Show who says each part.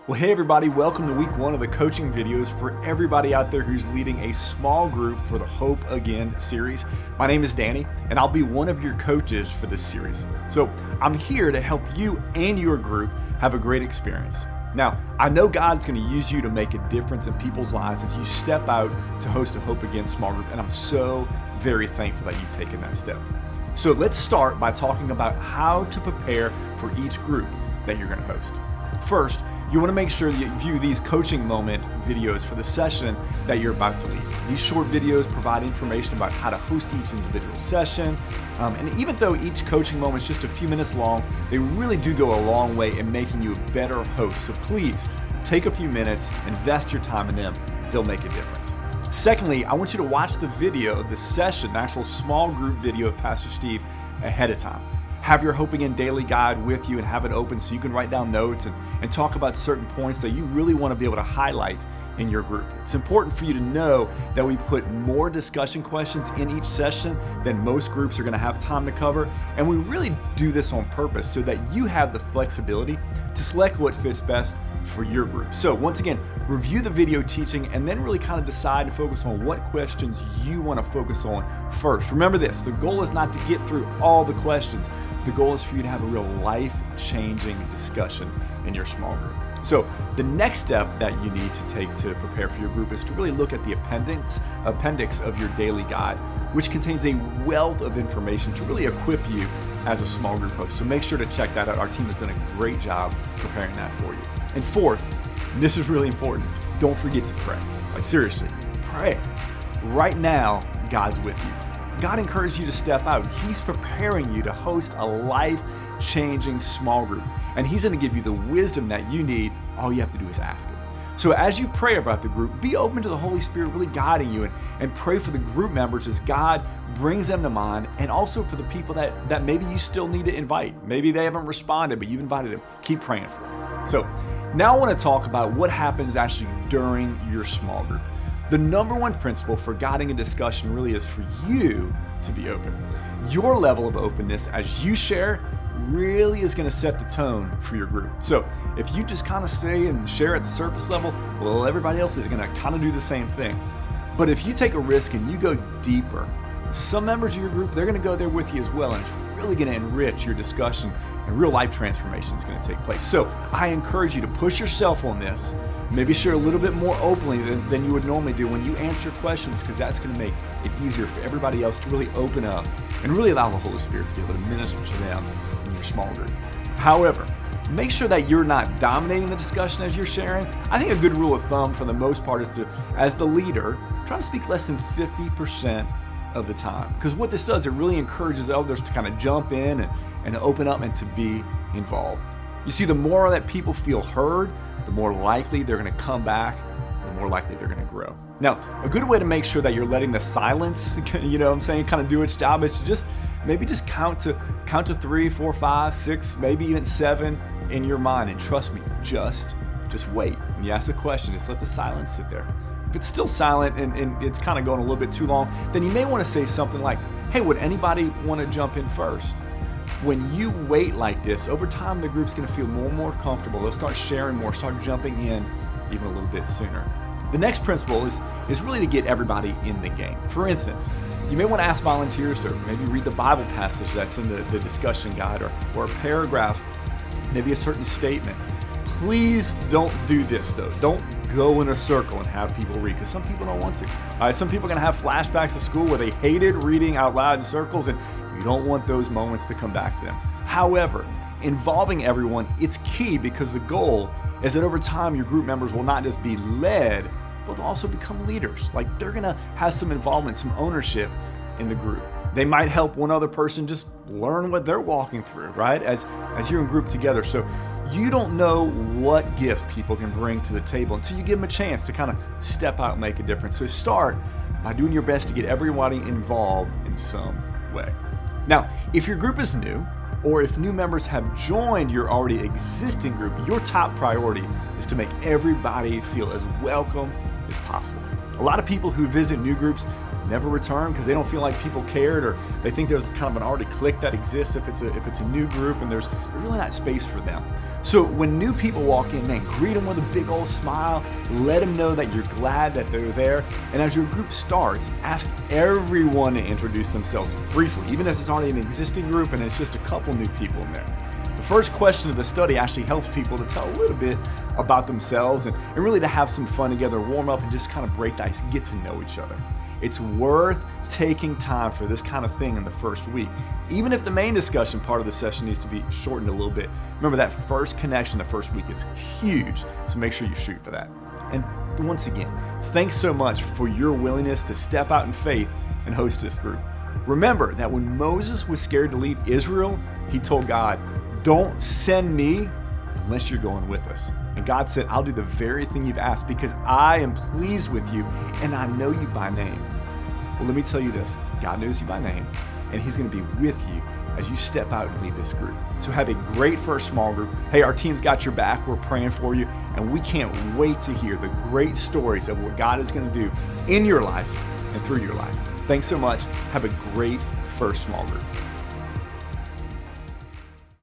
Speaker 1: Well, hey everybody, welcome to week one of the coaching videos for everybody out there who's leading a small group for the Hope Again series. My name is Danny, and I'll be one of your coaches for this series. So I'm here to help you and your group have a great experience. Now, I know God's going to use you to make a difference in people's lives as you step out to host a Hope Again small group, and I'm so very thankful that you've taken that step. So let's start by talking about how to prepare for each group that you're going to host. First, you want to make sure that you view these coaching moment videos for the session that you're about to lead. These short videos provide information about how to host each individual session. And even though each coaching moment is just a few minutes long, they really do go a long way in making you a better host. So please take a few minutes, invest your time in them. They'll make a difference. Secondly, I want you to watch the video of the session, the actual small group video of Pastor Steve ahead of time. Have your Hope Again daily guide with you and have it open so you can write down notes and talk about certain points that you really want to be able to highlight in your group. It's important for you to know that we put more discussion questions in each session than most groups are going to have time to cover. And we really do this on purpose so that you have the flexibility to select what fits best for your group. So once again, review the video teaching and then really kind of decide to focus on what questions you want to focus on first. Remember this, the goal is not to get through all the questions. The goal is for you to have a real life-changing discussion in your small group. So the next step that you need to take to prepare for your group is to really look at the appendix of your daily guide, which contains a wealth of information to really equip you as a small group host. So make sure to check that out. Our team has done a great job preparing that for you. And fourth, and this is really important, don't forget to pray. Like seriously, pray. Right now, God's with you. God encouraged you to step out. He's preparing you to host a life-changing small group. And He's going to give you the wisdom that you need. All you have to do is ask Him. So as you pray about the group, be open to the Holy Spirit really guiding you and pray for the group members as God brings them to mind, and also for the people that maybe you still need to invite. Maybe they haven't responded, but you've invited them. Keep praying for them. So now I want to talk about what happens actually during your small group. The number one principle for guiding a discussion really is for you to be open. Your level of openness as you share really is going to set the tone for your group. So if you just kind of stay and share at the surface level, well, everybody else is going to kind of do the same thing. But if you take a risk and you go deeper, some members of your group, they're going to go there with you as well, and it's really going to enrich your discussion, and real life transformation is going to take place. So I encourage you to push yourself on this, maybe share a little bit more openly than you would normally do when you answer questions, because that's going to make it easier for everybody else to really open up and really allow the Holy Spirit to be able to minister to them in your small group. However, make sure that you're not dominating the discussion as you're sharing. I think a good rule of thumb for the most part is to, as the leader, try to speak less than 50% of the time. Because what this does, it really encourages others to kind of jump in and open up and to be involved. You see, the more that people feel heard, the more likely they're going to come back, the more likely they're going to grow. Now, a good way to make sure that you're letting the silence, kind of do its job is to just count to 3, 4, 5, 6, maybe even 7 in your mind. And trust me, just wait. When you ask a question, just let the silence sit there. If it's still silent and it's kind of going a little bit too long, then you may want to say something like, hey, would anybody want to jump in first? When you wait like this, over time the group's going to feel more and more comfortable. They'll start sharing more, start jumping in even a little bit sooner. The next principle is really to get everybody in the game. For instance, you may want to ask volunteers to maybe read the Bible passage that's in the discussion guide or a paragraph, maybe a certain statement. Please don't do this though. Don't go in a circle and have people read, because some people don't want to. Some people are going to have flashbacks to school where they hated reading out loud in circles, and you don't want those moments to come back to them. However, involving everyone, it's key, because the goal is that over time your group members will not just be led, but they'll also become leaders. Like they're going to have some involvement, some ownership in the group. They might help one other person just learn what they're walking through, right? As you're in group together. So you don't know what gifts people can bring to the table until you give them a chance to kind of step out and make a difference. So start by doing your best to get everybody involved in some way. Now, if your group is new, or if new members have joined your already existing group, your top priority is to make everybody feel as welcome as possible. A lot of people who visit new groups, never return because they don't feel like people cared, or they think there's kind of an already clique that exists if it's a new group, and there's really not space for them. So when new people walk in, man, greet them with a big old smile, let them know that you're glad that they're there, and as your group starts, ask everyone to introduce themselves briefly, even if it's already an existing group and it's just a couple new people in there. The first question of the study actually helps people to tell a little bit about themselves and really to have some fun together, warm up, and just kind of break the ice, get to know each other. It's worth taking time for this kind of thing in the first week. Even if the main discussion part of the session needs to be shortened a little bit, remember that first connection the first week is huge, so make sure you shoot for that. And once again, thanks so much for your willingness to step out in faith and host this group. Remember that when Moses was scared to lead Israel, he told God, "Don't send me unless you're going with us." And God said, "I'll do the very thing you've asked because I am pleased with you and I know you by name." Well, let me tell you this, God knows you by name and he's going to be with you as you step out and lead this group. So have a great first small group. Hey, our team's got your back. We're praying for you and we can't wait to hear the great stories of what God is going to do in your life and through your life. Thanks so much. Have a great first small group.